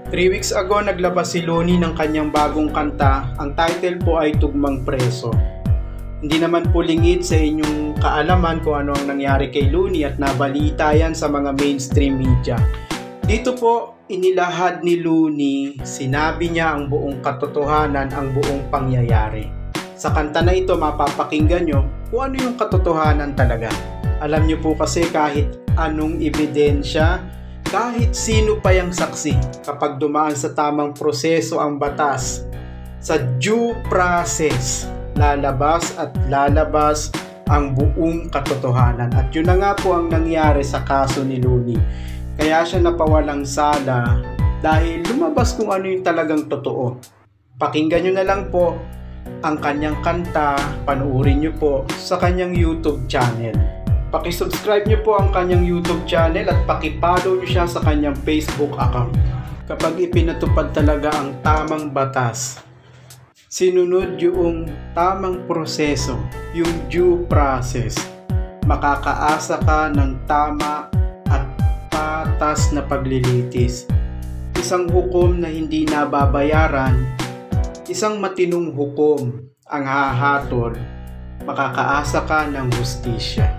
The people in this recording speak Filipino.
3 weeks ago naglabas si Looney ng kanyang bagong kanta. Ang title po ay Tugmang Preso. Hindi naman po lingid sa inyong kaalaman kung ano ang nangyari kay Looney at nabalita yan sa mga mainstream media. Dito po inilahad ni Looney, sinabi niya ang buong katotohanan, ang buong pangyayari. Sa kanta na ito mapapakinggan nyo kung ano yung katotohanan talaga. Alam nyo po kasi kahit anong ebidensya, kahit sino pa yung saksi, kapag dumaan sa tamang proseso ang batas, sa due process, lalabas at lalabas ang buong katotohanan. At yun na nga po ang nangyari sa kaso ni Looney. Kaya siya napawalang sala dahil lumabas kung ano yung talagang totoo. Pakinggan nyo na lang po ang kanyang kanta, panuorin nyo po sa kanyang YouTube channel. Paki-subscribe nyo po ang kanyang YouTube channel at paki-follow nyo siya sa kanyang Facebook account. Kapag ipinatupad talaga ang tamang batas, sinunod yung tamang proseso, yung due process, makakaasa ka ng tama at patas na paglilitis. Isang hukom na hindi nababayaran, isang matinong hukom ang hahatol, makakaasa ka ng hustisya.